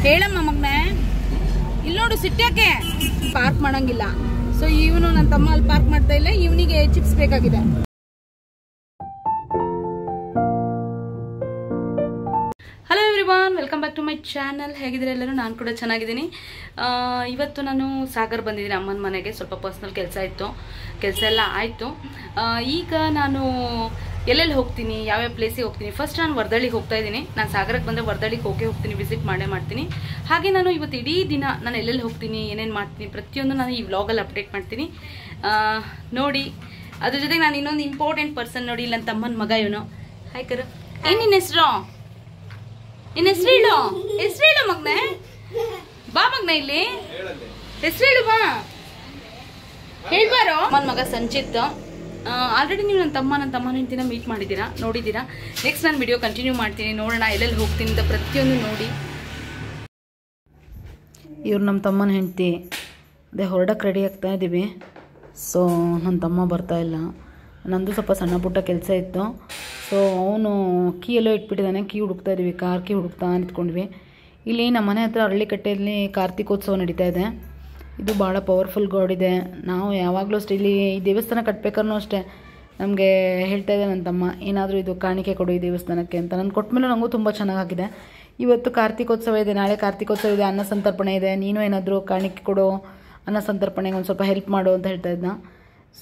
ಹೇಳಮ್ಮ ಮಗ್ನೆ, ಇಲ್ಲಿ ನೋಡು ಸಿಟ್ಟ್ಯಾಕೆ ಪಾರ್ಕ್ ಮಾಡಂಗಿಲ್ಲ. ಸೊ ಇವನು ನನ್ನ ತಮ್ಮ ಅಲ್ಲಿ ಪಾರ್ಕ್ ಮಾಡ್ತಾ ಇಲ್ಲ, ಇವನಿಗೆ ಚಿಪ್ಸ್ ಬೇಕಾಗಿದೆ. Hello everyone, welcome back to my channel. ಹೇಗಿದ್ರೆ ಎಲ್ಲರೂ? ನಾನು ಕೂಡ ಚೆನ್ನಾಗಿದ್ದೀನಿ. ಇವತ್ತು ನಾನು ಸಾಗರ್ ಬಂದಿದ್ದೀನಿ ಅಮ್ಮನ ಮನೆಗೆ. ಸ್ವಲ್ಪ ಪರ್ಸ್ನಲ್ ಕೆಲಸ ಇತ್ತು, ಕೆಲಸ ಎಲ್ಲ ಆಯಿತು. ಈಗ ನಾನು ಎಲ್ಲೆಲ್ಲಿ ಹೋಗ್ತೀನಿ, ಯಾವ್ಯಾವ ಪ್ಲೇಸಿಗೆ ಹೋಗ್ತೀನಿ. ಫಸ್ಟ್ ನಾನು ವರ್ದಳ್ಳಿಗೆ ಹೋಗ್ತಾ ಇದ್ದೀನಿ. ನಾನು ಸಾಗರಕ್ಕೆ ಬಂದರೆ ವರ್ದಳ್ಳಿಗೆ ಹೋಗ್ತೀನಿ, ವಿಸಿಟ್ ಮಾಡೇ ಮಾಡ್ತೀನಿ. ಹಾಗೆ ನಾನು ಇವತ್ತು ಇಡೀ ದಿನ ನಾನು ಎಲ್ಲೆಲ್ಲಿ ಹೋಗ್ತೀನಿ, ಏನೇನು ಮಾಡ್ತೀನಿ, ಪ್ರತಿಯೊಂದು ನಾನು ಈ ವ್ಲಾಗಲ್ಲಿ ಅಪ್ಡೇಟ್ ಮಾಡ್ತೀನಿ ನೋಡಿ. ಅದ್ರ ಜೊತೆಗೆ ನಾನು ಇನ್ನೊಂದು ಇಂಪಾರ್ಟೆಂಟ್ ಪರ್ಸನ್ ನೋಡಿ, ಇಲ್ಲ ನನ್ನ ತಮ್ಮನ ಮಗ ಇವನು. ಹಾಯ್ ಕರು, ಏನು ನಿನ್ನ ಹೆಸರು? ನಿನ್ನ ಹೆಸರು ಹೇಳು, ಹೆಸರು ಹೇಳು ಮಗ್ನೆ. ಬಾ ಮಗ್ನ, ಇಲ್ಲಿ ಹೆಸರು ಹೇಳು, ಬಾ ಹೇಳ್ಬಾರೋ. ಅಮ್ಮನ ಮಗ ಸಂಚಿತ್. ಆಲ್ರೆಡಿ ನೀವು ನನ್ನ ತಮ್ಮನ ಹೆಂಡತಿನ ಮೀಟ್ ಮಾಡಿದ್ದೀರಾ, ನೋಡಿದ್ದೀರಾ. ನೆಕ್ಸ್ಟ್ ನಾನು ವಿಡಿಯೋ ಕಂಟಿನ್ಯೂ ಮಾಡ್ತೀನಿ, ನೋಡೋಣ ಎಲ್ಲೆಲ್ಲಿ ಹೋಗ್ತೀನಿ ಅಂತ ಪ್ರತಿಯೊಂದು ನೋಡಿ. ಇವ್ರು ನಮ್ಮ ತಮ್ಮನ ಹೆಂಡತಿ. ಅದೇ ಹೊರಡಕ್ಕೆ ರೆಡಿ ಆಗ್ತಾ ಇದ್ದೀವಿ. ಸೊ ನನ್ನ ತಮ್ಮ ಬರ್ತಾ ಇಲ್ಲ. ನಂದು ಸ್ವಲ್ಪ ಸಣ್ಣ ಪುಟ್ಟ ಕೆಲಸ ಇತ್ತು. ಸೊ ಅವನು ಕೀ ಎಲ್ಲೋ ಇಟ್ಬಿಟ್ಟಿದ್ದಾನೆ. ಕೀ ಹುಡುಕ್ತಾ ಇದ್ದೀವಿ, ಕಾರ್ ಕೀ ಹುಡುಕ್ತಾ ನಿಂತ್ಕೊಂಡ್ವಿ. ಇಲ್ಲಿ ನಮ್ಮ ಮನೆ ಹತ್ರ ಅರಳಿಕಟ್ಟೆಯಲ್ಲಿ ಕಾರ್ತಿಕೋತ್ಸವ ನಡೀತಾ ಇದೆ. ಇದು ಭಾಳ ಪವರ್ಫುಲ್ ಗಾಡ್ ಇದೆ. ನಾವು ಯಾವಾಗಲೂ ಅಷ್ಟೇ ಇಲ್ಲಿ ಈ ದೇವಸ್ಥಾನ ಕಟ್ಬೇಕಾದ್ರೂ ಅಷ್ಟೇ ನಮಗೆ ಹೇಳ್ತಾ ಇದೆ ನನ್ನ ತಮ್ಮ, ಏನಾದರೂ ಇದು ಕಾಣಿಕೆ ಕೊಡು ಈ ದೇವಸ್ಥಾನಕ್ಕೆ ಅಂತ. ನಾನು ಕೊಟ್ಟಮೇಲೆ ನನಗೂ ತುಂಬ ಚೆನ್ನಾಗಿದೆ. ಇವತ್ತು ಕಾರ್ತಿಕೋತ್ಸವ ಇದೆ, ನಾಳೆ ಕಾರ್ತಿಕೋತ್ಸವ ಇದೆ, ಅನ್ನ ಸಂತರ್ಪಣೆ ಇದೆ. ನೀನು ಏನಾದರೂ ಕಾಣಿಕೆ ಕೊಡು, ಅನ್ನ ಸಂತರ್ಪಣೆಗೆ ಒಂದು ಸ್ವಲ್ಪ ಹೆಲ್ಪ್ ಮಾಡು ಅಂತ ಹೇಳ್ತಾ ಇದ್ದ.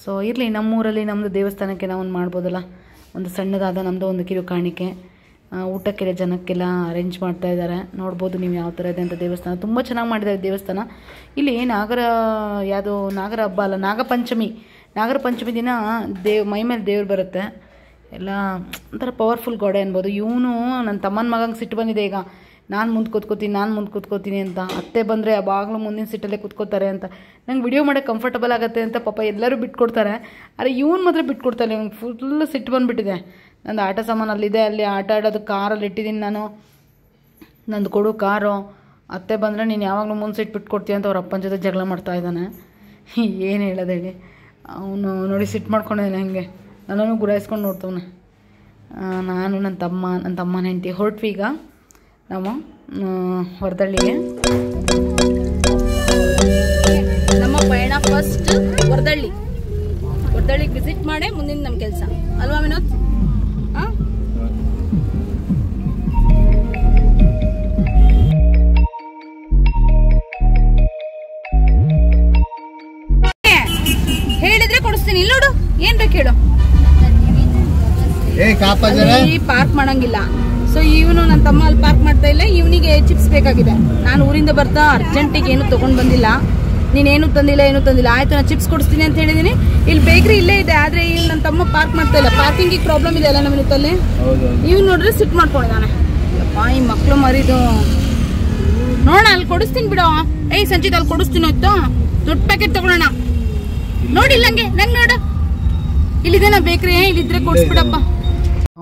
ಸೊ ಇರಲಿ, ನಮ್ಮೂರಲ್ಲಿ ನಮ್ಮದು ದೇವಸ್ಥಾನಕ್ಕೆ ನಾವು ಒಂದು ಮಾಡ್ಬೋದಲ್ಲ, ಒಂದು ಸಣ್ಣದಾದ ನಮ್ಮದು ಒಂದು ಕಿರು ಕಾಣಿಕೆ. ಊಟಕ್ಕೆಲ್ಲ ಜನಕ್ಕೆಲ್ಲ ಅರೇಂಜ್ ಮಾಡ್ತಾ ಇದ್ದಾರೆ. ನೋಡ್ಬೋದು ನೀವು ಯಾವ ಥರ ಇದೆ ಅಂತ. ದೇವಸ್ಥಾನ ತುಂಬ ಚೆನ್ನಾಗಿ ಮಾಡಿದ್ದಾರೆ ದೇವಸ್ಥಾನ. ಇಲ್ಲಿ ನಾಗರ ಹಬ್ಬ ಅಲ್ಲ, ನಾಗರ ಪಂಚಮಿ ದಿನ ಮೈ ಮೇಲೆ ದೇವ್ರು ಬರುತ್ತೆ. ಎಲ್ಲ ಒಂಥರ ಪವರ್ಫುಲ್ ಗೋಡೆ ಅನ್ಬೋದು. ಇವನು ನನ್ನ ತಮ್ಮನ ಮಗಂಗೆ ಸಿಟ್ಟು ಬಂದಿದೆ. ಈಗ ನಾನು ಮುಂದೆ ಕೂತ್ಕೋತೀನಿ ಅಂತ. ಅತ್ತೆ ಬಂದರೆ ಯಾವಾಗಲೂ ಮುಂದಿನ ಸಿಟ್ಟಲ್ಲೇ ಕೂತ್ಕೋತಾರೆ ಅಂತ. ನಂಗೆ ವಿಡಿಯೋ ಮಾಡೋಕ್ಕೆ ಕಂಫರ್ಟಬಲ್ ಆಗುತ್ತೆ ಅಂತ ಪಾಪ ಎಲ್ಲರೂ ಬಿಟ್ಕೊಡ್ತಾರೆ. ಆದರೆ ಇವನು ಮಾತ್ರ ಬಿಟ್ಕೊಡ್ತಾನೆ. ಇವ್ನಿಗೆ ಫುಲ್ ಸಿಟ್ಟು ಬಂದುಬಿಟ್ಟಿದೆ. ನಂದು ಆಟ ಸಾಮಾನು ಅಲ್ಲಿದೆ, ಅಲ್ಲಿ ಆಟ ಆಡೋದು ಕಾರಲ್ಲಿ ಇಟ್ಟಿದ್ದೀನಿ ನಾನು. ನಂದು ಕೊಡು ಕಾರು. ಅತ್ತೆ ಬಂದರೆ ನೀನು ಯಾವಾಗಲೂ ಮುಂದೆ ಸಿಟ್ಟು ಬಿಟ್ಕೊಡ್ತೀಯ ಅಂತ ಅವ್ರ ಅಪ್ಪನ ಜೊತೆ ಜಗಳ ಮಾಡ್ತಾ ಇದ್ದಾನೆ. ಏನು ಹೇಳೋದು ಹೇಳಿ. ಅವನು ನೋಡಿ ಸಿಟ್ಟು ಮಾಡ್ಕೊಂಡಿದ್ದಾನೆ. ಹಂಗೆ ನನ್ನನ್ನು ಗುರಾಯಿಸ್ಕೊಂಡು ನೋಡ್ತವನೆ. ನಾನು ನನ್ನ ತಮ್ಮನ ಹೆಂಡತಿ ಹೊರಟ್ವಿ. ಈಗ ನಾವು ವರ್ದಳ್ಳಿಗೆ. ನಮ್ಮ ಪಯಣ ಫಸ್ಟ್ ವರ್ದಳ್ಳಿಗೆ ವಿಸಿಟ್ ಮಾಡೇ ಮುಂದಿನ ನಮ್ಮ ಕೆಲಸ ಅಲ್ವಾ ವಿನೋದ್? ಹೇಳಿದ್ರೆ ಕೊಡಿಸ್ತೀನಿ. ಇಲ್ಲಿ ನೋಡು, ಏನ್ ಬೇಕು ಹೇಳು. ಪಾರ್ಕ್ ಮಾಡಂಗಿಲ್ಲ. ಸೊ ಇವನು ನನ್ನ ತಮ್ಮ ಅಲ್ಲಿ ಪಾರ್ಕ್ ಮಾಡ್ತಾ ಇಲ್ಲ, ಇವನಿಗೆ ಚಿಪ್ಸ್ ಬೇಕಾಗಿದೆ. ನಾನು ಊರಿಂದ ಬರ್ತಾ ಅರ್ಜೆಂಟಿಗೆ ಏನು ತೊಗೊಂಡು ಬಂದಿಲ್ಲ. ನೀನೇನು ತಂದಿಲ್ಲ, ಆಯ್ತು ನಾನು ಚಿಪ್ಸ್ ಕೊಡಿಸ್ತೀನಿ ಅಂತ ಹೇಳಿದೀನಿ. ಇಲ್ಲಿ ಬೇಕ್ರಿ ಇಲ್ಲೇ ಇದೆ, ಆದ್ರೆ ಇಲ್ಲಿ ನನ್ನ ತಮ್ಮ ಪಾರ್ಕ್ ಮಾಡ್ತಾ ಇಲ್ಲ. ಪಾರ್ಕಿಂಗಿಗೆ ಪ್ರಾಬ್ಲಮ್ ಇದೆ ಅಲ್ಲ ನಮ್ಮ ಇತ್ತಲ್ಲಿ. ಇವ್ನು ನೋಡ್ರೆ ಸಿಟ್ ಮಾಡ್ಕೊಂಡಿದ್ದಾನೆ. ಅಪ್ಪ ಈ ಮಕ್ಳು ಮರಿದು ನೋಡ. ಅಲ್ಲಿ ಕೊಡಿಸ್ತೀನಿ ಬಿಡೋ. ಸಂಚಿತ್ ಅಲ್ಲಿ ಕೊಡಿಸ್ತೀನಿ ಆಯ್ತು. ದೊಡ್ಡ ಪ್ಯಾಕೆಟ್ ತಗೊಳ್ಳೋಣ. ನೋಡಿಲ್ಲ ನಂಗೆ ನೋಡು, ಇಲ್ಲಿದೇನಾ ಬೇಕ್ರಿ, ಇಲ್ಲಿದ್ರೆ ಕೊಡಿಸ್ಬಿಡಪ್ಪ.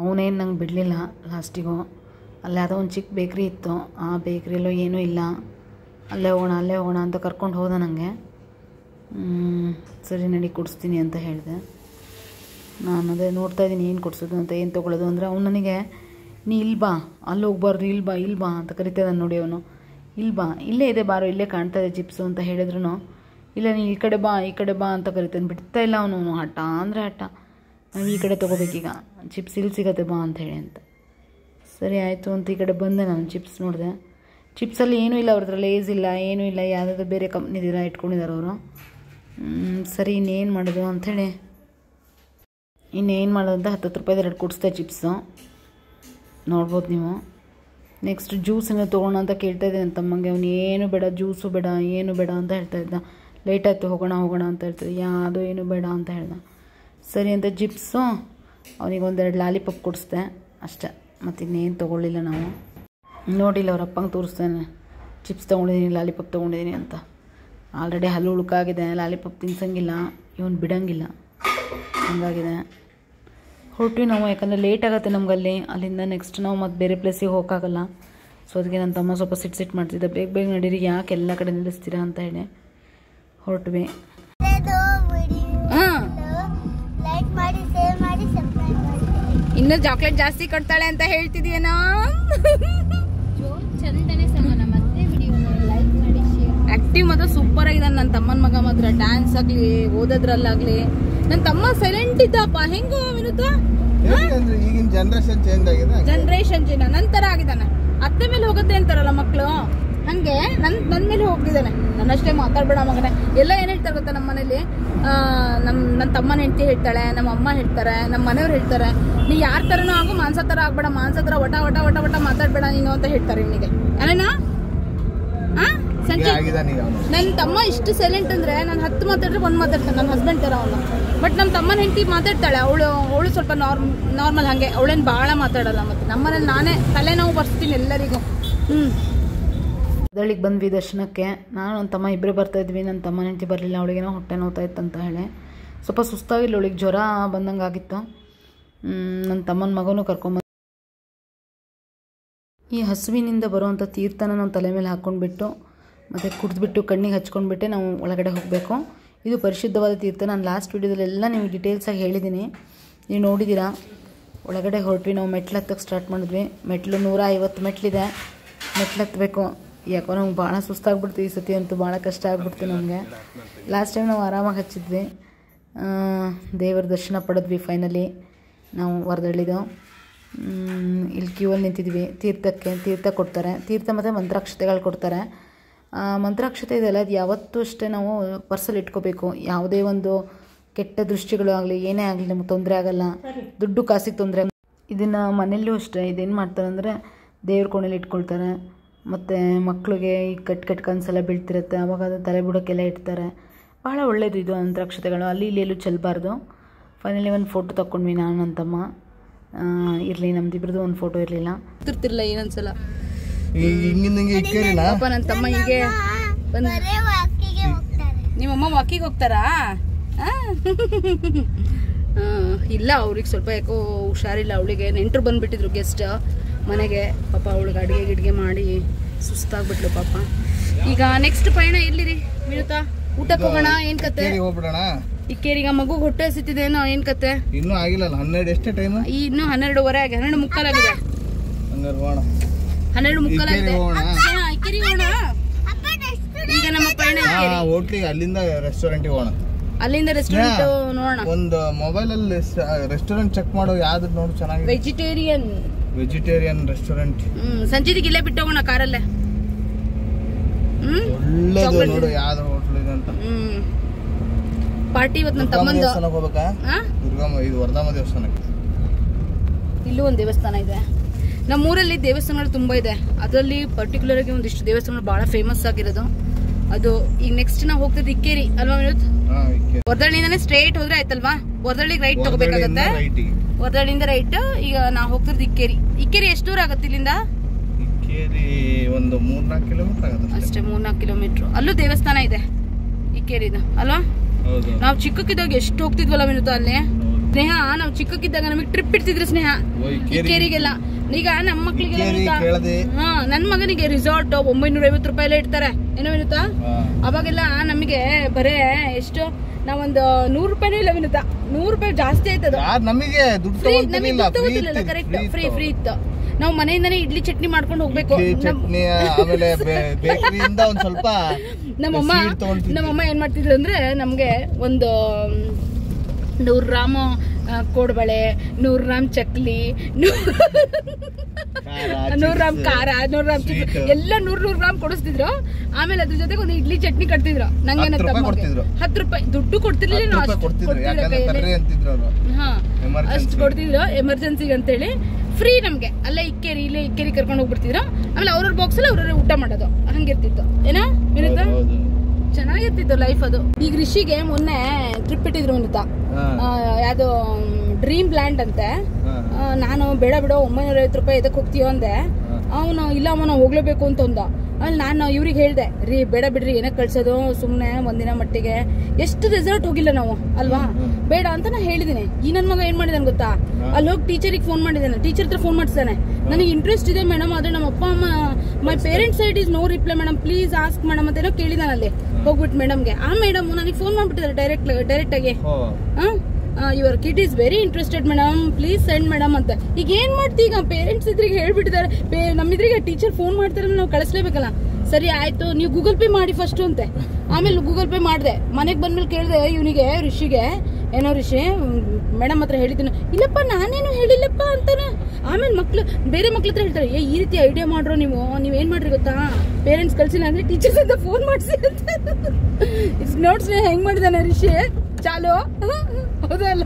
ಅವನೇನು ನಂಗೆ ಬಿಡಲಿಲ್ಲ ಲಾಸ್ಟಿಗೂ. ಅಲ್ಲಿ ಯಾವುದೋ ಒಂದು ಚಿಕ್ಕ ಬೇಕ್ರಿ ಇತ್ತು, ಆ ಬೇಕ್ರಿಯಲ್ಲೂ ಏನೂ ಇಲ್ಲ. ಅಲ್ಲೇ ಹೋಗೋಣ ಅಂತ ಕರ್ಕೊಂಡು ಹೋದ ನನಗೆ. ಸರಿ ನಡಿ ಕೊಡಿಸ್ತೀನಿ ಅಂತ ಹೇಳಿದೆ. ನಾನು ಅದೇ ನೋಡ್ತಾ ಇದ್ದೀನಿ ಏನು ಕೊಡಿಸೋದು ಅಂತ, ಏನು ತೊಗೊಳ್ಳೋದು ಅಂದರೆ. ಅವ್ನು ನನಗೆ ನೀ ಇಲ್ಲಿ ಬಾ, ಅಲ್ಲಿ ಹೋಗ್ಬಾರ್ದು, ಇಲ್ಲಿ ಬಾ ಅಂತ ಕರಿತಾ ಇದ್ದಾನೆ ನೋಡಿ ಅವನು. ಇಲ್ಲಿ ಬಾ, ಇಲ್ಲೇ ಇದೆ ಬಾರೋ, ಇಲ್ಲೇ ಕಾಣ್ತಾ ಇದೆ ಚಿಪ್ಸು ಅಂತ ಹೇಳಿದ್ರು. ಇಲ್ಲ ನೀ ಈ ಕಡೆ ಬಾ ಅಂತ ಕರಿತಾನೆ. ಬಿಡ್ತಾ ಇಲ್ಲ ಅವನು. ಹಠ ಅಂದರೆ ಹಠ. ನಾವು ಈ ಕಡೆ ತೊಗೋಬೇಕೀಗ, ಚಿಪ್ಸ್ ಇಲ್ಲಿ ಸಿಗತ್ತೆ ಬಾ ಅಂತ ಹೇಳಿ ಅಂತ. ಸರಿ ಆಯಿತು ಅಂತ ಈ ಕಡೆ ಬಂದೆ. ನಾನು ಚಿಪ್ಸ್ ನೋಡಿದೆ. ಚಿಪ್ಸಲ್ಲಿ ಏನೂ ಇಲ್ಲ, ಅವ್ರ ಹತ್ರ ಲೇಸ್ ಇಲ್ಲ, ಏನೂ ಇಲ್ಲ. ಯಾವುದಾದ್ರು ಬೇರೆ ಕಂಪ್ನಿದಿರ ಇಟ್ಕೊಂಡಿದ್ದಾರೆ ಅವರು. ಸರಿ ಇನ್ನೇನು ಮಾಡೋದು ಅಂಥೇಳಿ ಇನ್ನೇನು ಮಾಡೋದು ಅಂತ 10 ರೂಪಾಯಿದು 2 ಕೊಡಿಸ್ದೆ ಚಿಪ್ಸು. ನೋಡ್ಬೋದು ನೀವು. ನೆಕ್ಸ್ಟ್ ಜ್ಯೂಸ್ ಏನೋ ತೊಗೋಣ ಅಂತ ಕೇಳ್ತಾ ಇದ್ದೆ ನನ್ನ ತಮ್ಮಂಗೆ. ಅವ್ನು ಏನು ಬೇಡ, ಜ್ಯೂಸು ಬೇಡ, ಏನು ಬೇಡ ಅಂತ ಹೇಳ್ತಾ ಇದ್ದ. ಲೇಟ್ ಆಯಿತು ಹೋಗೋಣ ಅಂತ ಹೇಳ್ತಾರೆ. ಯಾವುದೂ ಏನು ಬೇಡ ಅಂತ ಹೇಳ್ದ. ಸರಿ ಅಂತ ಚಿಪ್ಸು ಅವನಿಗೆ 1-2 ಲಾಲಿಪಾಪ್ ಕೊಡಿಸ್ದೆ ಅಷ್ಟೇ. ಮತ್ತು ಇನ್ನೇನು ತೊಗೊಳ್ಳಿಲ್ಲ ನಾವು. ನೋಡಿಲ್ಲ ಅವ್ರ ಅಪ್ಪಂಗೆ ತೋರಿಸ್ತಾನೆ, ಚಿಪ್ಸ್ ತೊಗೊಂಡಿದ್ದೀನಿ, ಲಾಲಿಪಾಪ್ ತೊಗೊಂಡಿದ್ದೀನಿ ಅಂತ. ಆಲ್ರೆಡಿ ಹಲ್ಲು ಉಳುಕಾಗಿದೆ, ಲಾಲಿಪಾಪ್ ತಿನ್ಸಂಗಿಲ್ಲ, ಇವನು ಬಿಡೋಂಗಿಲ್ಲ, ಹಂಗಾಗಿದೆ. ಹೊರಟ್ವಿ ನಾವು. ಯಾಕಂದರೆ ಲೇಟ್ ಆಗುತ್ತೆ ನಮಗಲ್ಲಿ. ಅಲ್ಲಿಂದ ನೆಕ್ಸ್ಟ್ ನಾವು ಮತ್ತೆ ಬೇರೆ ಪ್ಲೇಸಿಗೆ ಹೋಗೋಕ್ಕಾಗಲ್ಲ. ಸೊ ಅದಕ್ಕೆ ನನ್ನ ತಮ್ಮ ಸ್ವಲ್ಪ ಸಿಟ್ಟು ಮಾಡ್ತಿದ್ದ. ಬೇಗ ನಡೀರಿ, ಯಾಕೆ ಎಲ್ಲ ಕಡೆ ನಿಲ್ಲಿಸ್ತೀರಾ ಅಂತ ಹೇಳಿ ಹೊರಟ್ವಿ. ಇನ್ನು ಚಾಕ್ಲೇಟ್ ಜಾಸ್ತಿ ಕೊಡ್ತಾಳೆ ಅಂತ ಹೇಳ್ತಿದೀಯನೋ? ಮಾತ್ರ ಸೂಪರ್ ಆಗಿದ್ದಾನೆ ನನ್ನ ತಮ್ಮನ ಮಗ ಮಾತ್ರ. ಡ್ಯಾನ್ಸ್ ಆಗ್ಲಿ ಓದೋದ್ರಲ್ಲಾಗ್ಲಿ ನನ್ನ ತಮ್ಮ ಸೈಲೆಂಟ್ ಇದ್ದಪ್ಪ. ಹೆಂಗೋ ವಿನುತ ಈಗಿನ ಜನರೇಷನ್ ಚೇಂಜ್ ಆಗಿದೆ. ಜನರೇಷನ್ ಚೇಂಜ್ ನಂತರ ಆಗಿದ್ದಾನೆ. ಅತ್ತೆ ಮೇಲೆ ಹೋಗುತ್ತೆ ಅಂತಾರಲ್ಲ ಮಕ್ಕಳು, ಹಂಗೆ ನನ್ನ ಮೇಲೆ ಹೋಗಿದ್ದಾನೆ. ನನ್ನಷ್ಟೇ ಮಾತಾಡ್ಬೇಡ ಮಗನೇ. ಎಲ್ಲ ಏನ್ ಹೇಳ್ತಾರೆ ಗೊತ್ತಾ ನಮ್ಮ ಮನೇಲಿ, ನನ್ನ ತಮ್ಮನ ಹೆಂಡತಿ ಹೇಳ್ತಾಳೆ, ನಮ್ಮ ಅಮ್ಮ ಹೇಳ್ತಾರೆ, ನಮ್ಮ ಮನೆಯವ್ರು ಹೇಳ್ತಾರೆ, ನೀ ಯಾರ ತರನೂ ಆಗು, ಮಾನ್ಸ ತರ ಆಗ್ಬೇಡ, ಮಾನ್ಸ ತರ ಒಟ ಒಟ ಒಟ ಒಟ ಮಾತಾಡ್ಬೇಡ ನೀನು ಅಂತ ಹೇಳ್ತಾರೆ ಇವನಿಗೆ. ಅಲ್ಲೇನಾ ಸಂಜೆ ನನ್ನ ತಮ್ಮ ಇಷ್ಟು ಸೈಲೆಂಟ್ ಅಂದ್ರೆ ನಾನು 10 ಮಾತಾಡ್ರೆ 1 ಮಾತಾಡ್ತಾನೆ. ನನ್ನ ಹಸ್ಬೆಂಡ್ ತರ ಅವನು. ಬಟ್ ನಮ್ಮ ತಮ್ಮನ ಹೆಂಡತಿ ಮಾತಾಡ್ತಾಳೆ. ಅವಳು ಸ್ವಲ್ಪ ನಾರ್ಮಲ್ ಹಂಗೆ, ಅವಳೇನು ಭಾಳ ಮಾತಾಡಲ್ಲ. ಮತ್ತೆ ನಮ್ಮನೇಲಿ ನಾನೇ ತಲೆನೋವು ಬರ್ಸ್ತೀನಿ ಎಲ್ಲರಿಗೂ. ಅದಳಿಗೆ ಬಂದ್ವಿ ದರ್ಶನಕ್ಕೆ. ನಾನು ನನ್ನ ತಮ್ಮ ಇಬ್ಬರೇ ಬರ್ತಾ ಇದ್ವಿ. ನನ್ನ ತಮ್ಮನ ಹೆಂಡತಿ ಬರಲಿಲ್ಲ, ಅವಳಿಗೇನೋ ಹೊಟ್ಟೆ ನೋವ್ತಾ ಇತ್ತು ಅಂತ ಹೇಳಿ ಸ್ವಲ್ಪ ಸುಸ್ತಾಗಿಲ್ಲ, ಅವಳಿಗೆ ಜ್ವರ ಬಂದಂಗೆ ಆಗಿತ್ತು. ನನ್ನ ತಮ್ಮನ ಮಗನೂ ಕರ್ಕೊಂಬಂದು ಈ ಹಸುವಿನಿಂದ ಬರುವಂಥ ತೀರ್ಥನ ನಾವು ತಲೆ ಮೇಲೆ ಹಾಕ್ಕೊಂಡ್ಬಿಟ್ಟು ಮತ್ತು ಕುಡಿದ್ಬಿಟ್ಟು ಕಣ್ಣಿಗೆ ಹಚ್ಕೊಂಡ್ಬಿಟ್ಟೆ ನಾವು ಒಳಗಡೆ ಹೋಗಬೇಕು. ಇದು ಪರಿಶುದ್ಧವಾದ ತೀರ್ಥ. ನಾನು ಲಾಸ್ಟ್ ವೀಡಿಯೋದಲ್ಲೆಲ್ಲ ನಿಮಗೆ ಡೀಟೇಲ್ಸಾಗಿ ಹೇಳಿದ್ದೀನಿ, ನೀವು ನೋಡಿದ್ದೀರಾ. ಒಳಗಡೆ ಹೊರಟ್ವಿ. ನಾವು ಮೆಟ್ಲು ಹತ್ತಕ್ಕೆ ಸ್ಟಾರ್ಟ್ ಮಾಡಿದ್ವಿ. ಮೆಟ್ಲು 150 ಮೆಟ್ಲಿದೆ. ಮೆಟ್ಲು ಹತ್ತಬೇಕು. ಯಾಕೋ ನಮ್ಗೆ ಭಾಳ ಸುಸ್ತಾಗ್ಬಿಡ್ತು. ಈ ಸತಿ ಅಂತೂ ಭಾಳ ಕಷ್ಟ ಆಗ್ಬಿಡ್ತು ನಮಗೆ. ಲಾಸ್ಟ್ ಟೈಮ್ ನಾವು ಆರಾಮಾಗಿ ಹಚ್ಚಿದ್ವಿ. ದೇವರ ದರ್ಶನ ಪಡೆದ್ವಿ ಫೈನಲಿ. ನಾವು ವರದಳ್ಳಿದು ಇಲ್ಲಿ ಕ್ಯೂವಲ್ಲಿ ನಿಂತಿದ್ವಿ ತೀರ್ಥಕ್ಕೆ. ತೀರ್ಥ ಕೊಡ್ತಾರೆ. ತೀರ್ಥ ಮತ್ತು ಮಂತ್ರಾಕ್ಷತೆಗಳು ಕೊಡ್ತಾರೆ. ಮಂತ್ರಾಕ್ಷತೆ ಇದೆಲ್ಲ ಅದು ಯಾವತ್ತೂ ಅಷ್ಟೇ ನಾವು ಪರ್ಸಲ್ಲಿ ಇಟ್ಕೋಬೇಕು. ಯಾವುದೇ ಒಂದು ಕೆಟ್ಟ ದೃಷ್ಟಿಗಳು ಆಗಲಿ ಏನೇ ಆಗಲಿ ನಮ್ಗೆ ತೊಂದರೆ ಆಗಲ್ಲ. ದುಡ್ಡು ಕಾಸಿಗೆ ತೊಂದರೆ. ಇದನ್ನು ಮನೆಯಲ್ಲೂ ಅಷ್ಟೇ ಇದೇನು ಮಾಡ್ತಾರೆ ಅಂದರೆ ದೇವ್ರ ಕೋಣೆಲಿ ಇಟ್ಕೊಳ್ತಾರೆ. ಮತ್ತು ಮಕ್ಕಳಿಗೆ ಈ ಕಟ್ ಕನಸೆಲ್ಲ ಬೀಳ್ತಿರುತ್ತೆ, ಆವಾಗ ಅದು ತಲೆ ಬುಡಕ್ಕೆಲ್ಲ ಇಡ್ತಾರೆ. ಭಾಳ ಒಳ್ಳೆಯದು ಇದು ಮಂತ್ರಾಕ್ಷತೆಗಳು. ಅಲ್ಲಿ ಇಲ್ಲಿ ಎಲ್ಲೂ ಚೆಲ್ಲಬಾರ್ದು. ಫೈನಲಿ ಒಂದು ಫೋಟೋ ತಗೊಂಡ್ವಿ ನಾನು ನನ್ನ ತಮ್ಮ. ಇರಲಿ ನಮ್ದಿಬ್ರದ್ದು ಒಂದು ಫೋಟೋ ಇರಲಿಲ್ಲ. ತಿರ್ತಿರ್ಲಿಲ್ಲ ಏನೊಂದ್ಸಲ ಪಾಪ ನನ್ನ ತಮ್ಮ ಹೀಗೆ ನಿಮ್ಮಮ್ಮ ವಾಕಿಗೆ ಹೋಗ್ತಾರಾ? ಇಲ್ಲ, ಅವ್ರಿಗೆ ಸ್ವಲ್ಪ ಯಾಕೋ ಹುಷಾರಿಲ್ಲ. ಅವಳಿಗೆ ನೆಂಟರು ಬಂದುಬಿಟ್ಟಿದ್ರು ಗೆಸ್ಟ್ ಮನೆಗೆ. ಪಾಪ ಅವಳಿಗೆ ಅಡುಗೆ ಮಾಡಿ ಸುಸ್ತಾಗ್ಬಿಟ್ಲು ಪಾಪ. ಈಗ ನೆಕ್ಸ್ಟ್ ಪಯಣ ಎಲ್ಲಿರಿ ವಿನುತಾ? ಊಟಕ್ಕೆ ಹೋಗೋಣ? ಏನ್ ಕತೆ? ಇಕ್ಕೇರಿಗ ಮಗು ಹೊಟ್ಟೆ ಹಸಿತಿದೇನೋ? ಏನ್ ಕತೆ? ಇನ್ನೂ ಆಗಿಲ್ಲ. 12 ಎಷ್ಟೇ ಟೈಮ್? ಇನ್ನೂ 12:15 ಆಗಿದೆ. 12:45 ಆಗಿದೆ. 12:45 ಆಗಿದೆ. ಇಕ್ಕೇರಿ ಹೋಗೋಣ ಈಗ. ನಮ್ಮ ಪಯಣ ಹೋಟ್ಲಿಗೆ, ಅಲ್ಲಿಂದ ರೆಸ್ಟೋರೆಂಟ್ಗೆ ಹೋಗೋಣ. ಅಲ್ಲಿಂದ ರೆಸ್ಟೋರೆಂಟ್ ನೋಡೋಣ. ಒಂದು ಮೊಬೈಲ್ ಅಲ್ಲಿ ರೆಸ್ಟೋರೆಂಟ್ ಚೆಕ್ ಮಾಡೋ ಯಾವ್ದು ನೋಡು ಚೆನ್ನಾಗಿದೆ. Vegetarian restaurant. ಸಂಜೆಗೆ ಇಲ್ಲೇ ಬಿಟ್ಟು ಹೋಗೋಣ ಕಾರಲ್ಲೇ. ಒಳ್ಳೆದು ನೋಡು ಯಾವ್ದು ಹೋಟ್ಲ್ ಇದೆ ಅಂತ. ಪಾರ್ಟಿ ಇವತ್ತು ನನ್ನ ತಮ್ಮಂದು. ಹೋಗ್ಬೇಕಾ? ಇದು ವರದಾಮ ದೇವಸ್ಥಾನಕ್ಕೆ. ಇಲ್ಲೂ ಒಂದು ದೇವಸ್ಥಾನ ಇದೆ. ನಮ್ಮೂರಲ್ಲಿ ದೇವಸ್ಥಾನಗಳು ತುಂಬಾ ಇದೆ. ಅದರಲ್ಲಿ ಪರ್ಟಿಕ್ಯುಲರ್ ಆಗಿ ಒಂದಿಷ್ಟು ದೇವಸ್ಥಾನಗಳು ಬಹಳ ಫೇಮಸ್ ಆಗಿರೋದು. ಅದು ಈಗ ನೆಕ್ಸ್ಟ್ ನಾವು ಹೋಗ್ತಿದ್ದು ಇಕ್ಕೇರಿ ಅಲ್ವಾ ವಿನೋದ್? ವರದಳ್ಳಿಯಿಂದಾನೆ ಸ್ಟ್ರೇಟ್ ಹೋದ್ರೆ ಆಯ್ತಲ್ವಾ? ವರದಳ್ಳಿಗೆ ರೈಟ್ ತಗೋಬೇಕಾಗತ್ತೆ. ವರದಳ್ಳಿಯಿಂದ ರೈಟ್. ಈಗ ನಾವು ಹೋಗ್ತಿರೋದು ಇಕ್ಕೇರಿ. ಇಕ್ಕೇರಿ ಎಷ್ಟು ದೂರ ಆಗುತ್ತೆ ಇಲ್ಲಿಂದ? ಇಕ್ಕೇರಿ ಒಂದು 3-4 ಕಿಲೋಮೀಟರ್ ಆಗುತ್ತೆ ಅಷ್ಟೇ. 3-4 ಕಿಲೋಮೀಟರ್. ಅಲ್ಲೂ ದೇವಸ್ಥಾನ ಇದೆ ಇಕ್ಕೇರಿದು ಅಲ್ವಾ? ನಾವು ಚಿಕ್ಕಕ್ಕಿದ್ದಾಗ ಎಷ್ಟು ಹೋಗ್ತಿದ್ವಲ್ಲ ವಿನುತಾ ಅಲ್ಲಿ. ಸ್ನೇಹ, ನಾವು ಚಿಕ್ಕಕ್ಕಿದ್ದಾಗ ನಮಗೆ ಟ್ರಿಪ್ ಇಡ್ತಿದ್ರು ಸ್ನೇಹ ಇಕ್ಕೇರಿಗೆಲ್ಲ. ಈಗ ನಮ್ಮ ಮಕ್ಳಿಗೆಲ್ಲ ನನ್ನ ಮಗನಿಗೆ ರಿಸಾರ್ಟ್ 950 ರೂಪಾಯಿ ಇಡ್ತಾರೆ ಏನೋ ವಿನುತಾ. ಅವಾಗೆಲ್ಲ ನಮಗೆ ಬರೇ ಎಷ್ಟು, ನಾವೊಂದು 100 ರೂಪಾಯಿನೂ ಇಲ್ಲ ವಿನುತಾ. 100 ರೂಪಾಯಿ ಜಾಸ್ತಿ ಆಯ್ತದ ನಮಗೆ. ಕರೆಕ್ಟ್, ಫ್ರೀ ಇತ್ತು. ನಾವು ಮನೆಯಿಂದಾನೆ ಇಡ್ಲಿ ಚಟ್ನಿ ಮಾಡ್ಕೊಂಡು ಹೋಗ್ಬೇಕು. ನಮ್ಮಮ್ಮ ಏನ್ ಮಾಡ್ತಿದ್ರು ಅಂದ್ರೆ ನಮ್ಗೆ ಒಂದು 100 ಗ್ರಾಮ್ ಕೋಡ್ಬಳೆ, 100 ಗ್ರಾಮ್ ಚಕ್ಲಿ, 100 ಗ್ರಾಮ್ ಖಾರ, 100 ಗ್ರಾಮ್ ಎಲ್ಲ 100 ಗ್ರಾಮ್ ಕೊಡಿಸ್ತಿದ್ರು. ಆಮೇಲೆ ಅದ್ರ ಜೊತೆಗೆ ಒಂದು ಇಡ್ಲಿ ಚಟ್ನಿ ಕಟ್ತಿದ್ರು. ನಂಗೆ 10 ರೂಪಾಯಿ ದುಡ್ಡು ಕೊಡ್ತಿರ್ಲಿಲ್ಲ. ಅಷ್ಟು ಕೊಡ್ತಿದ್ರು ಎಮರ್ಜೆನ್ಸಿಗೆ ಅಂತೇಳಿ. ಫ್ರೀ ನಮ್ಗೆ ಅಲ್ಲೇ ಇಕ್ಕೇರಿ ಕರ್ಕೊಂಡು ಹೋಗ್ಬಿಡ್ತಿದ್ರು. ಆಮೇಲೆ ಅವ್ರವ್ರ ಬಾಕ್ಸ್ ಅಲ್ಲಿ ಅವ್ರವ್ರೆ ಊಟ ಮಾಡೋದು. ಹಂಗಿರ್ತಿತ್ತು ಏನೋ ವಿನುತಾ. ಚೆನ್ನಾಗಿರ್ತಿತ್ತು ಲೈಫ್ ಅದು. ಈಗ ಋಷಿಗೆ ಮೊನ್ನೆ ಟ್ರಿಪ್ ಇಟ್ಟಿದ್ರು ವಿನುತಾ. ಯಾವ್ದು ಡ್ರೀಮ್ ಲ್ಯಾಂಡ್ ಅಂತೆ. ನಾನು ಬೇಡ ಬಿಡೋ 950 ರೂಪಾಯಿ ಇದಕ್ಕೆ ಹೋಗ್ತೀಯೋ ಅಂದೆ. ಅವನು ಇಲ್ಲ ಅಮ್ಮ ನಾವು ಹೋಗ್ಲೇಬೇಕು ಅಂತ ಅಂದ. ಅಲ್ಲಿ ನಾನು ಇವ್ರಿಗೆ ಹೇಳ್ದೆ, ರೀ ಬೇಡ ಬಿಡ್ರಿ ಏನಕ್ಕೆ ಕಳ್ಸೋದು, ಸುಮ್ಮನೆ ಒಂದಿನ ಮಟ್ಟಿಗೆ. ಎಷ್ಟು ರೆಸಾರ್ಟ್ ಹೋಗಿಲ್ಲ ನಾವು ಅಲ್ವಾ, ಬೇಡ ಅಂತ ನಾ ಹೇಳಿದ್ದೀನಿ. ಈ ನನ್ನ ಮಗ ಏನ್ ಮಾಡಿದಾನೆ ಗೊತ್ತಾ, ಅಲ್ಲಿ ಹೋಗಿ ಟೀಚರಿಗೆ ಫೋನ್ ಮಾಡಿದ್ದಾನೆ. ಟೀಚರ್ ಹತ್ರ ಫೋನ್ ಮಾಡಿಸ್ತಾನೆ, ನನಗೆ ಇಂಟ್ರೆಸ್ಟ್ ಇದೆ ಮೇಡಮ್, ಆದ್ರೆ ನಮ್ಮ ಅಪ್ಪ ಅಮ್ಮ my parents side is no reply madam, please ask madam ಅಂತ ಏನೋ ಕೇಳಿದಾನೆ ಅಲ್ಲಿ ಹೋಗ್ಬಿಟ್ಟು ಮೇಡಮ್ಗೆ. ಆ ಮೇಡಮ್ ನನಗೆ ಫೋನ್ ಮಾಡ್ಬಿಟ್ಟಿದ್ದಾರೆ ಡೈರೆಕ್ಟ್ ಆಗಿ. Your kid is very interested madam, please send madam ಅಂತ. ಈಗ ಏನ್ ಮಾಡ್ತಿ, ಈಗ ಪೇರೆಂಟ್ಸ್ ಇದ್ರಿಗೆ ಹೇಳ್ಬಿಟ್ಟಿದ್ದಾರೆ, ನಮ್ಮಿದ್ರಿಗೆ ಟೀಚರ್ ಫೋನ್ ಮಾಡ್ತಾರೆ, ನಾವು ಕಳಿಸ್ಲೇಬೇಕಲ್ಲ. ಸರಿ ಆಯ್ತು, ನೀವು ಗೂಗಲ್ ಪೇ ಮಾಡಿ ಫಸ್ಟ್ ಅಂತೆ. ಆಮೇಲೆ ಗೂಗಲ್ ಪೇ ಮಾಡಿದೆ. ಮನೆಗೆ ಬಂದ್ಮೇಲೆ ಕೇಳಿದೆ ಇವನಿಗೆ, ರಿಷಿಗೆ, ಏನೋ ರಿಷಿ ಮೇಡಮ್ ಹತ್ರ ಹೇಳಿದ್ದೀನಿ, ಇಲ್ಲಪ್ಪ ನಾನೇನು ಹೇಳಿಲ್ಲಪ್ಪ ಅಂತಾನೆ. ಆಮೇಲೆ ಬೇರೆ ಮಕ್ಳ ಹತ್ರ ಹೇಳ್ತಾರೆ, ಈ ರೀತಿ ಐಡಿಯಾ ಮಾಡ್ರೋ ನೀವೇನ್ ಮಾಡ್ರಿ ಗೊತ್ತಾ, ಪೇರೆಂಟ್ಸ್ ಕಳ್ಸಿಲ್ಲ ಅಂದ್ರೆ ಟೀಚರ್ಸ್ ಅಂತ ಫೋನ್ ಮಾಡಿಸಿ ಅಂತ. ನೋಟ್ಸ್ ಹೆಂಗ್ ಮಾಡಿದಾನೆ ರಿಷಿ, ಚಾಲು ಹೌದಲ್ಲ?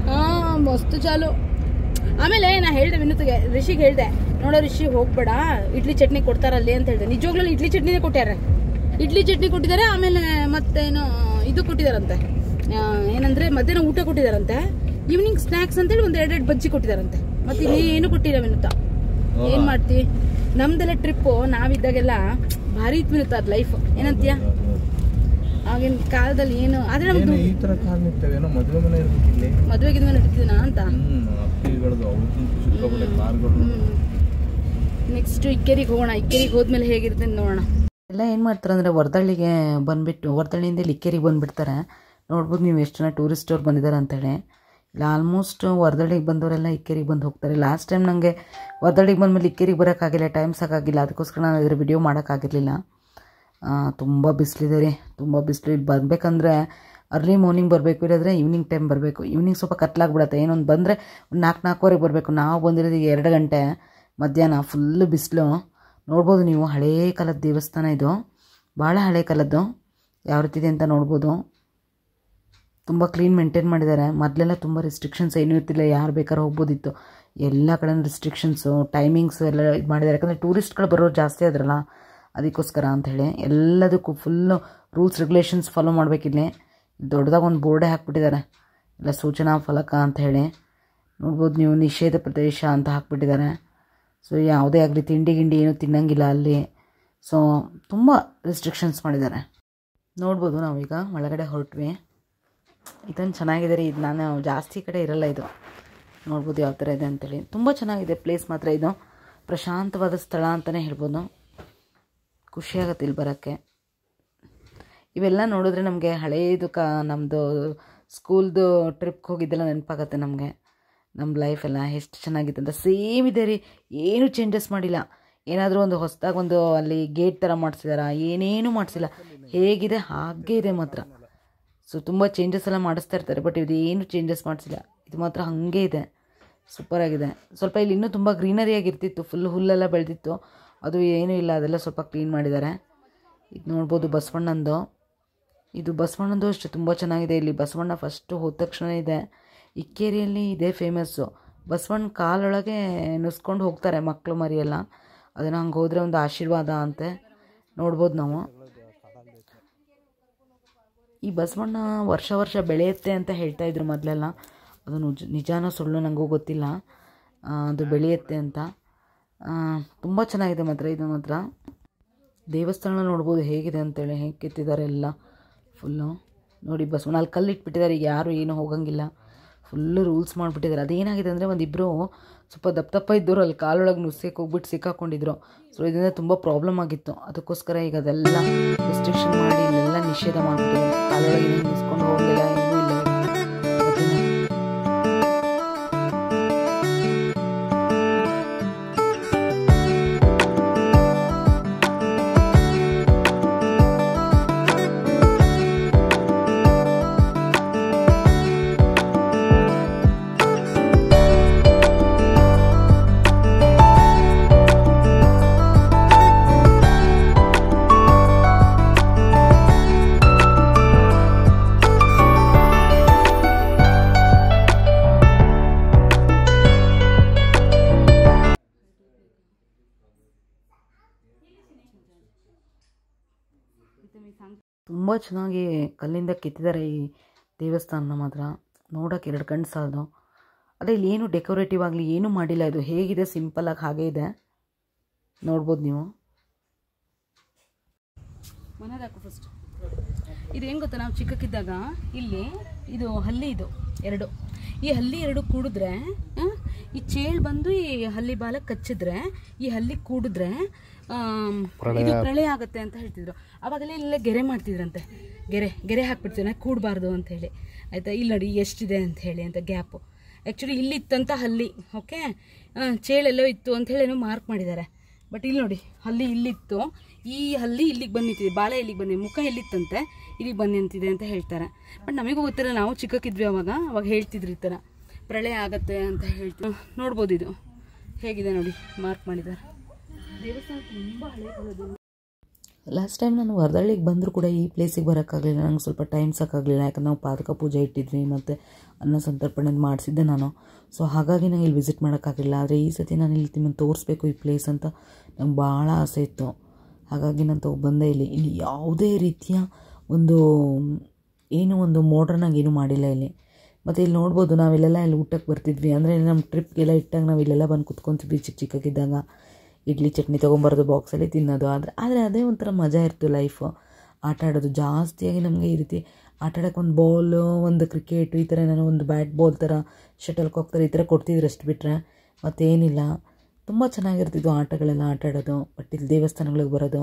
ಹಾ ಮಸ್ತ್ ಚಾಲು. ಆಮೇಲೆ ನಾ ಹೇಳ್ದೆ ವಿನೂತ್ಗೆ, ರಿಷಿಗೆ ಹೇಳ್ದೆ, ನೋಡೋ ರಿಷಿ ಹೋಗ್ಬೇಡ, ಇಡ್ಲಿ ಚಟ್ನಿ ಕೊಡ್ತಾರಲ್ಲಿ ಅಂತ ಹೇಳ್ದೆ. ನಿಜವಾಗ್ಲೂ ಇಡ್ಲಿ ಚಟ್ನಿನೇ ಕೊಟ್ಟಾರೆ, ಇಡ್ಲಿ ಚಟ್ನಿ ಕೊಟ್ಟಿದ್ದಾರೆ. ಆಮೇಲೆ ಮತ್ತೇನೋ ಇದು ಕೊಟ್ಟಿದಾರಂತೆ, ಏನಂದ್ರೆ ಮಧ್ಯಾಹ್ನ ಊಟ ಕೊಟ್ಟಿದಾರಂತೆ, ಈವ್ನಿಂಗ್ ಸ್ನಾಕ್ಸ್ ಅಂತೇಳಿ ಒಂದ್ 2 ಬಜ್ಜಿ ಕೊಟ್ಟಿದಾರಂತೆ. ಮತ್ತೆ ಇಲ್ಲಿ ಏನು ಕೊಟ್ಟಿಲ್ಲ ವಿನುತ. ಏನ್ ಮಾಡ್ತಿ, ನಮ್ದೆಲ್ಲ ಟ್ರಿಪ್ ನಾವಿದ್ದಾಗೆಲ್ಲ ಭಾರಿ ಇತ್ತು ವಿನುತ ಅದ್ ಲೈಫ್. ಏನಂತೀಯ? ಆಗಿನ ಕಾಲದಲ್ಲಿ ಏನು ಆದ್ರೆ ನಮ್ದು ಮದ್ವೆಗಿದ ಮೇಲೆ ಇರ್ತಿದ್ದೀನ ಅಂತ. ನೆಕ್ಸ್ಟ್ ಇಕ್ಕೇರಿಗೆ ಹೋಗೋಣ. ಇಕ್ಕೇರಿಗೆ ಹೋದ್ಮೇಲೆ ಹೇಗಿರುತ್ತೆ ನೋಡೋಣ. ಎಲ್ಲ ಏನು ಮಾಡ್ತಾರೆ ಅಂದರೆ ವರದಳ್ಳಿಗೆ ಬಂದುಬಿಟ್ಟು ವರದಳ್ಳಿಯಿಂದ ಇಕ್ಕೇರಿಗೆ ಬಂದುಬಿಡ್ತಾರೆ. ನೋಡ್ಬೋದು ನೀವು ಎಷ್ಟು ಜನ ಟೂರಿಸ್ಟ್ ಅವ್ರು ಬಂದಿದ್ದಾರೆ ಅಂತೇಳಿ. ಇಲ್ಲ ಆಲ್ಮೋಸ್ಟ್ ವರದಳ್ಳಿಗೆ ಬಂದವರೆಲ್ಲ ಇಕ್ಕೇರಿಗೆ ಬಂದು ಹೋಗ್ತಾರೆ. ಲಾಸ್ಟ್ ಟೈಮ್ ನನಗೆ ವರದಳ್ಳಿಗೆ ಬಂದಮೇಲೆ ಇಕ್ಕೇರಿಗೆ ಬರೋಕ್ಕಾಗಿಲ್ಲ, ಟೈಮ್ ಸಾಕಾಗಿಲ್ಲ. ಅದಕ್ಕೋಸ್ಕರ ನಾನು ಇದರ ವಿಡಿಯೋ ಮಾಡೋಕ್ಕಾಗಿರಲಿಲ್ಲ. ತುಂಬ ಬಿಸಿಲಿದೆ ರೀ, ತುಂಬ ಬಿಸಿಲು. ಇಲ್ಲಿ ಬರಬೇಕಂದ್ರೆ ಅರ್ಲಿ ಮಾರ್ನಿಂಗ್ ಬರಬೇಕು, ಇಲ್ಲಾಂದರೆ ಈವ್ನಿಂಗ್ ಟೈಮ್ ಬರಬೇಕು. ಈವ್ನಿಂಗ್ ಸ್ವಲ್ಪ ಕತ್ಲಾಗ್ಬಿಡುತ್ತೆ. ಏನೊಂದು ಬಂದರೆ ಒಂದು 4-4:15 ಬರಬೇಕು. ನಾವು ಬಂದಿರೋದು 2 ಗಂಟೆ ಮಧ್ಯಾಹ್ನ. ಫುಲ್ಲು ಬಿಸಿಲು. ನೋಡ್ಬೋದು ನೀವು, ಹಳೇ ಕಾಲದ ದೇವಸ್ಥಾನ ಇದು, ಭಾಳ ಹಳೇ ಕಾಲದ್ದು. ಯಾವ ರೀತಿ ಇದೆ ಅಂತ ನೋಡ್ಬೋದು. ತುಂಬ ಕ್ಲೀನ್ ಮೇಂಟೈನ್ ಮಾಡಿದ್ದಾರೆ. ಮೊದಲೆಲ್ಲ ತುಂಬ ರಿಸ್ಟ್ರಿಕ್ಷನ್ಸ್ ಏನೂ ಇರ್ತಿಲ್ಲ, ಯಾರು ಬೇಕಾದ್ರೂ ಹೋಗ್ಬೋದಿತ್ತು. ಎಲ್ಲ ಕಡೆ ರಿಸ್ಟ್ರಿಕ್ಷನ್ಸು, ಟೈಮಿಂಗ್ಸು ಎಲ್ಲ ಇದು ಮಾಡಿದ್ದಾರೆ. ಯಾಕಂದರೆ ಟೂರಿಸ್ಟ್ಗಳು ಬರೋರು ಜಾಸ್ತಿ ಆದ್ರಲ್ಲ, ಅದಕ್ಕೋಸ್ಕರ ಅಂಥೇಳಿ ಎಲ್ಲದಕ್ಕೂ ಫುಲ್ಲು ರೂಲ್ಸ್ ರೆಗ್ಯುಲೇಷನ್ಸ್ ಫಾಲೋ ಮಾಡಬೇಕಿಲ್ಲಿ. ದೊಡ್ಡದಾಗ ಒಂದು ಬೋರ್ಡೇ ಹಾಕ್ಬಿಟ್ಟಿದ್ದಾರೆ, ಇಲ್ಲ ಸೂಚನಾ ಫಲಕ ಅಂಥೇಳಿ. ನೋಡ್ಬೋದು ನೀವು, ನಿಷೇಧ ಪ್ರದೇಶ ಅಂತ ಹಾಕ್ಬಿಟ್ಟಿದ್ದಾರೆ. ಸೊ ಯಾವುದೇ ಆಗಲಿ ತಿಂಡಿ ಏನೂ ತಿನ್ನಂಗಿಲ್ಲ ಅಲ್ಲಿ. ಸೊ ತುಂಬ ರಿಸ್ಟ್ರಿಕ್ಷನ್ಸ್ ಮಾಡಿದ್ದಾರೆ. ನೋಡ್ಬೋದು ನಾವೀಗ ಒಳಗಡೆ ಹೊರಟ್ವಿ. ಇದನ್ನು ಚೆನ್ನಾಗಿದೆ ರೀ. ಇದು ನಾನು ಜಾಸ್ತಿ ಕಡೆ ಇರಲ್ಲ. ಇದು ನೋಡ್ಬೋದು ಯಾವ ಥರ ಇದೆ ಅಂತೇಳಿ. ತುಂಬ ಚೆನ್ನಾಗಿದೆ ಪ್ಲೇಸ್ ಮಾತ್ರ. ಇದು ಪ್ರಶಾಂತವಾದ ಸ್ಥಳ ಅಂತಲೇ ಹೇಳ್ಬೋದು. ಖುಷಿಯಾಗತ್ತೆ ಇಲ್ಲಿ ಬರೋಕ್ಕೆ. ಇವೆಲ್ಲ ನೋಡಿದ್ರೆ ನಮಗೆ ಹಳೇದು ನಮ್ಮದು ಸ್ಕೂಲ್ದು ಟ್ರಿಪ್ಗೆ ಹೋಗಿದ್ದೆಲ್ಲ ನೆನಪಾಗತ್ತೆ ನಮಗೆ. ನಮ್ಮ ಲೈಫೆಲ್ಲ ಎಷ್ಟು ಚೆನ್ನಾಗಿತ್ತು ಅಂತ. ಸೇಮ್ ಇದೆ ರೀ, ಏನೂ ಚೇಂಜಸ್ ಮಾಡಿಲ್ಲ. ಏನಾದರೂ ಒಂದು ಹೊಸದಾಗಿ ಒಂದು ಅಲ್ಲಿ ಗೇಟ್ ಥರ ಮಾಡಿಸಿದಾರ, ಏನೇನೂ ಮಾಡಿಸಿಲ್ಲ. ಹೇಗಿದೆ ಹಾಗೇ ಇದೆ ಮಾತ್ರ. ಸೊ ತುಂಬ ಚೇಂಜಸ್ ಎಲ್ಲ ಮಾಡಿಸ್ತಾ ಇರ್ತಾರೆ, ಬಟ್ ಇದು ಏನು ಚೇಂಜಸ್ ಮಾಡಿಸಿಲ್ಲ. ಇದು ಮಾತ್ರ ಹಾಗೆ ಇದೆ, ಸೂಪರಾಗಿದೆ. ಸ್ವಲ್ಪ ಇಲ್ಲಿ ಇನ್ನೂ ತುಂಬ ಗ್ರೀನರಿಯಾಗಿರ್ತಿತ್ತು, ಫುಲ್ ಹುಲ್ಲೆಲ್ಲ ಬೆಳೆದಿತ್ತು. ಅದು ಏನೂ ಇಲ್ಲ, ಅದೆಲ್ಲ ಸ್ವಲ್ಪ ಕ್ಲೀನ್ ಮಾಡಿದ್ದಾರೆ. ಇದು ನೋಡ್ಬೋದು ಬಸವಣ್ಣಂದು. ಇದು ಬಸವಣ್ಣಂದು ಅಷ್ಟೇ ತುಂಬ ಚೆನ್ನಾಗಿದೆ. ಇಲ್ಲಿ ಬಸವಣ್ಣ ಫಸ್ಟು ಹೋದ ತಕ್ಷಣ ಇದೆ. ಇಕ್ಕೇರಿಯಲ್ಲಿ ಇದೇ ಫೇಮಸ್ಸು. ಬಸವಣ್ಣ ಕಾಲೊಳಗೆ ನುಸ್ಕೊಂಡು ಹೋಗ್ತಾರೆ ಮಕ್ಕಳು ಮರಿಯೆಲ್ಲ. ಅದನ್ನು ಹಂಗೆ ಹೋದರೆ ಒಂದು ಆಶೀರ್ವಾದ ಅಂತೆ. ನೋಡ್ಬೋದು ನಾವು. ಈ ಬಸವಣ್ಣ ವರ್ಷ ಬೆಳೆಯುತ್ತೆ ಅಂತ ಹೇಳ್ತಾಯಿದ್ರು ಮೊದಲೆಲ್ಲ. ಅದು ನಿಜಾನೋ ಸುಳ್ಳು ನನಗೂ ಗೊತ್ತಿಲ್ಲ. ಅದು ಬೆಳೆಯುತ್ತೆ ಅಂತ. ತುಂಬ ಚೆನ್ನಾಗಿದೆ ಮಾತ್ರ. ಇದು ಮಾತ್ರ ದೇವಸ್ಥಾನ ನೋಡ್ಬೋದು ಹೇಗಿದೆ ಅಂತೇಳಿ, ಹೇಗೆ ಕೆತ್ತಿದ್ದಾರೆ ಎಲ್ಲ ಫುಲ್ಲು. ನೋಡಿ ಬಸವಣ್ಣ ಅಲ್ಲಿ ಕಲ್ಲಿಟ್ಬಿಟ್ಟಿದ್ದಾರೆ. ಈಗ ಯಾರು ಏನು ಹೋಗಂಗಿಲ್ಲ, ಫುಲ್ಲು ರೂಲ್ಸ್ ಮಾಡಿಬಿಟ್ಟಿದ್ದಾರೆ. ಅದೇನಾಗಿದೆ ಅಂದರೆ ಒಂದಿಬ್ಬರು ಸ್ವಲ್ಪ ದಪ್ಪ ಇದ್ದವರು ಅಲ್ಲಿ ಕಾಲೊಳಗೆ ನುಸ್ಸಕ್ಕೆ ಹೋಗ್ಬಿಟ್ಟು ಸಿಕ್ಕಾಕೊಂಡಿದ್ರು. ಸೊ ಇದರಿಂದ ತುಂಬ ಪ್ರಾಬ್ಲಮ್ ಆಗಿತ್ತು. ಅದಕ್ಕೋಸ್ಕರ ಈಗ ಅದೆಲ್ಲ ರೆಸ್ಟ್ರಿಕ್ಷನ್ ಮಾಡಿ ಇಲ್ಲೆಲ್ಲ ನಿಷೇಧ ಮಾಡಿಬಿಟ್ಟಿದ್ದಾರೆ. ಕಾಲೊಳಗೆ ಏನು ನಿಸ್ಕೊಂಡು ಹೋಗಲಿಲ್ಲ, ಏನೂ ಇಲ್ಲ. ತುಂಬ ಚೆನ್ನಾಗಿ ಕಲ್ಲಿಂದ ಕೆತ್ತಿದ್ದಾರೆ ಈ ದೇವಸ್ಥಾನ ಮಾತ್ರ. ನೋಡೋಕೆ 2 ಕಣ್ಣು ಸಾಲದು. ಅದೇ ಇಲ್ಲಿ ಏನು ಡೆಕೋರೇಟಿವ್ ಆಗಲಿ ಏನೂ ಮಾಡಿಲ್ಲ. ಇದು ಹೇಗಿದೆ ಸಿಂಪಲಾಗಿ ಹಾಗೇ ಇದೆ. ನೋಡ್ಬೋದು ನೀವು. ಮನೆದಾಕು ಫಸ್ಟ್. ಇದು ಹೆಂಗೆ ಗೊತ್ತಾ, ನಾವು ಚಿಕ್ಕಕ್ಕಿದ್ದಾಗ ಇಲ್ಲಿ ಇದು ಹಲ್ಲಿ, ಇದು 2 ಈ ಹಲ್ಲಿ 2 ಕೂಡಿದ್ರೆ, ಈ ಚೇಳು ಬಂದು ಈ ಹಲ್ಲಿ ಬಾಲಕ್ಕೆ ಕಚ್ಚಿದ್ರೆ, ಈ ಹಲ್ಲಿ ಕೂಡಿದ್ರೆ ಇದು ಪ್ರಳಯ ಆಗುತ್ತೆ ಅಂತ ಹೇಳ್ತಿದ್ರು. ಅವಾಗೆಲ್ಲ ಇಲ್ಲೇ ಗೆರೆ ಮಾಡ್ತಿದ್ರಂತೆ. ಗೆರೆ ಹಾಕ್ಬಿಡ್ತೀವಿ ಕೂಡಬಾರ್ದು ಅಂತ ಹೇಳಿ. ಆಯಿತಾ, ಇಲ್ಲಿ ನೋಡಿ ಎಷ್ಟಿದೆ ಅಂತ ಹೇಳಿ ಅಂತ ಗ್ಯಾಪು. ಆ್ಯಕ್ಚುಲಿ ಇಲ್ಲಿ ಇತ್ತಂತ ಹಲ್ಲಿ. ಓಕೆ, ಚೇಳೆಲ್ಲೋ ಇತ್ತು ಅಂತ ಹೇಳಿ ಏನೋ ಮಾರ್ಕ್ ಮಾಡಿದ್ದಾರೆ. ಬಟ್ ಇಲ್ಲಿ ನೋಡಿ ಹಲ್ಲಿ ಇಲ್ಲಿತ್ತು, ಈ ಹಲ್ಲಿ ಇಲ್ಲಿಗೆ ಬಂದು ನಿಂತಿದೆ, ಬಾಳೆ ಇಲ್ಲಿಗೆ ಬಂದಿದೆ, ಮುಖ ಎಲ್ಲಿತ್ತಂತೆ ಇಲ್ಲಿಗೆ ಬಂದು ನಿಂತಿದೆ ಅಂತ ಹೇಳ್ತಾರೆ. ಬಟ್ ನಮಗೂ ಗೊತ್ತಿಲ್ಲ, ನಾವು ಚಿಕ್ಕಕ್ಕಿದ್ವಿ ಅವಾಗ ಹೇಳ್ತಿದ್ರು ಈ ಥರ ಪ್ರಳಯ ಆಗತ್ತೆ ಅಂತ ಹೇಳ್ತೀವಿ. ನೋಡ್ಬೋದು ಇದು ಹೇಗಿದೆ ನೋಡಿ, ಮಾರ್ಕ್ ಮಾಡಿದ್ದಾರೆ. ದೇವಸ್ಥಾನ ತುಂಬ ಹಳೆ ಕಾಲದ್ದು. ಲಾಸ್ಟ್ ಟೈಮ್ ನಾನು ವರದಳ್ಳಿಗೆ ಬಂದರೂ ಕೂಡ ಈ ಪ್ಲೇಸಿಗೆ ಬರೋಕ್ಕಾಗಲಿಲ್ಲ, ನಂಗೆ ಸ್ವಲ್ಪ ಟೈಮ್ ಸಾಕಾಗಲಿಲ್ಲ. ಯಾಕಂದ್ರೆ ನಾವು ಪಾದಕ ಪೂಜೆ ಇಟ್ಟಿದ್ವಿ ಮತ್ತು ಅನ್ನ ಸಂತರ್ಪಣೆ ಮಾಡಿಸಿದ್ದೆ ನಾನು. ಸೊ ಹಾಗಾಗಿ ನಂಗೆ ಇಲ್ಲಿ ವಿಸಿಟ್ ಮಾಡೋಕ್ಕಾಗಲಿಲ್ಲ. ಆದರೆ ಈ ಸತಿ ನಾನು ಇಲ್ಲಿ ನಿಮ್ಮನ್ನು ತೋರಿಸ್ಬೇಕು ಈ ಪ್ಲೇಸ್ ಅಂತ ನಂಗೆ ಭಾಳ ಆಸೆ ಇತ್ತು. ಹಾಗಾಗಿ ನಾನು ಬಂದೆ. ಇಲ್ಲಿ ಯಾವುದೇ ರೀತಿಯ ಒಂದು ಒಂದು ಮಾಡ್ರನ್ನಾಗಿ ಏನೂ ಮಾಡಿಲ್ಲ ಇಲ್ಲಿ. ಮತ್ತು ಇಲ್ಲಿ ನೋಡ್ಬೋದು, ನಾವಿಲ್ಲೆಲ್ಲ ಇಲ್ಲಿ ಊಟಕ್ಕೆ ಬರ್ತಿದ್ವಿ. ಅಂದರೆ ನಮ್ಮ ಟ್ರಿಪ್ಗೆಲ್ಲ ಇಟ್ಟಾಗ ನಾವು ಇಲ್ಲೆಲ್ಲ ಬಂದು ಕುತ್ಕೊತಿದ್ವಿ ಚಿಕ್ಕಕ್ಕಿದ್ದಾಗ. ಇಡ್ಲಿ ಚಟ್ನಿ ತೊಗೊಂಬರೋದು, ಬಾಕ್ಸಲ್ಲಿ ತಿನ್ನೋದು. ಆದರೆ ಅದೇ ಒಂಥರ ಮಜಾ ಇರ್ತು ಲೈಫು. ಆಟ ಆಡೋದು ಜಾಸ್ತಿಯಾಗಿ ನಮಗೆ ಈ ರೀತಿ ಆಟ ಆಡೋಕ್ಕೆ ಒಂದು ಬಾಲು, ಒಂದು ಕ್ರಿಕೆಟು, ಈ ಥರ ನಾನು ಒಂದು ಬ್ಯಾಟ್ ಬಾಲ್ ಥರ, ಶಟಲ್ ಕಾಕ್ ಥರ ಈ ಥರ ಕೊಡ್ತಿದ್ರು ಅಷ್ಟು ಬಿಟ್ಟರೆ ಮತ್ತೇನಿಲ್ಲ. ತುಂಬ ಚೆನ್ನಾಗಿರ್ತಿದ್ವು ಆಟಗಳೆಲ್ಲ ಆಟ ಆಡೋದು. ಬಟ್ ಇಲ್ಲಿ ದೇವಸ್ಥಾನಗಳಿಗೆ ಬರೋದು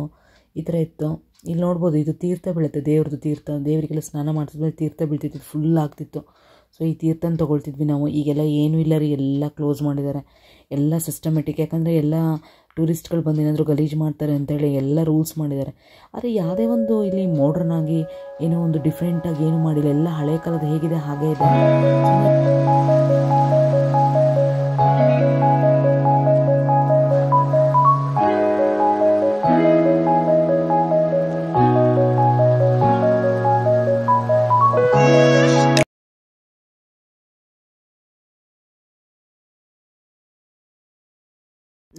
ಈ ಥರ ಇತ್ತು. ಇಲ್ಲಿ ನೋಡ್ಬೋದು, ಇದು ತೀರ್ಥ ಬೀಳುತ್ತೆ, ದೇವ್ರದ್ದು ತೀರ್ಥ. ದೇವರಿಗೆಲ್ಲ ಸ್ನಾನ ಮಾಡ್ತಿದ್ವಿ, ತೀರ್ಥ ಬೀಳ್ತಿತ್ತು, ಫುಲ್ ಆಗ್ತಿತ್ತು. ಸೊ ಈ ತೀರ್ಥನ ತೊಗೊಳ್ತಿದ್ವಿ ನಾವು. ಈಗೆಲ್ಲ ಏನೂ ಇಲ್ಲ ರೀ, ಎಲ್ಲ ಕ್ಲೋಸ್ ಮಾಡಿದ್ದಾರೆ, ಎಲ್ಲ ಸಿಸ್ಟಮೆಟಿಕ್. ಯಾಕಂದರೆ ಎಲ್ಲ ಟೂರಿಸ್ಟ್ಗಳು ಬಂದು ಏನಾದರೂ ಗಲೀಜು ಮಾಡ್ತಾರೆ ಅಂತೇಳಿ ಎಲ್ಲ ರೂಲ್ಸ್ ಮಾಡಿದ್ದಾರೆ. ಆದರೆ ಯಾವುದೇ ಒಂದು ಇಲ್ಲಿ ಮಾಡ್ರನ್ ಆಗಿ ಏನೋ ಒಂದು ಡಿಫ್ರೆಂಟಾಗಿ ಏನೂ ಮಾಡಿಲ್ಲ. ಎಲ್ಲ ಹಳೆ ಕಾಲದ ಹೇಗಿದೆ ಹಾಗೇ ಇದೆ.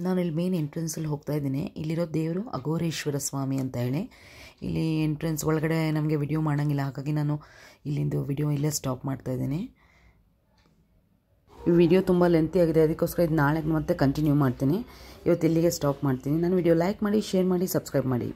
ನಾನು ಇಲ್ಲಿ ಮೇನ್ ಎಂಟ್ರೆನ್ಸಲ್ಲಿ ಹೋಗ್ತಾ ಇದ್ದೀನಿ. ಇಲ್ಲಿರೋ ದೇವರು ಅಘೋರೇಶ್ವರ ಸ್ವಾಮಿ ಅಂತ ಹೇಳಿ. ಇಲ್ಲಿ ಎಂಟ್ರೆನ್ಸ್ ಒಳಗಡೆ ನಮಗೆ ವಿಡಿಯೋ ಮಾಡೋಂಗಿಲ್ಲ, ಹಾಗಾಗಿ ನಾನು ಇಲ್ಲಿಂದು ವಿಡಿಯೋ ಇಲ್ಲೇ ಸ್ಟಾಪ್ ಮಾಡ್ತಾಯಿದ್ದೀನಿ. ಈ ವಿಡಿಯೋ ತುಂಬ ಲೆಂತಿ ಆಗಿದೆ, ಅದಕ್ಕೋಸ್ಕರ ಇದು ನಾಳೆ ಮತ್ತೆ ಕಂಟಿನ್ಯೂ ಮಾಡ್ತೀನಿ. ಇವತ್ತು ಇಲ್ಲಿಗೆ ಸ್ಟಾಪ್ ಮಾಡ್ತೀನಿ. ನಾನು ವಿಡಿಯೋ ಲೈಕ್ ಮಾಡಿ, ಶೇರ್ ಮಾಡಿ, ಸಬ್ಸ್ಕ್ರೈಬ್ ಮಾಡಿ.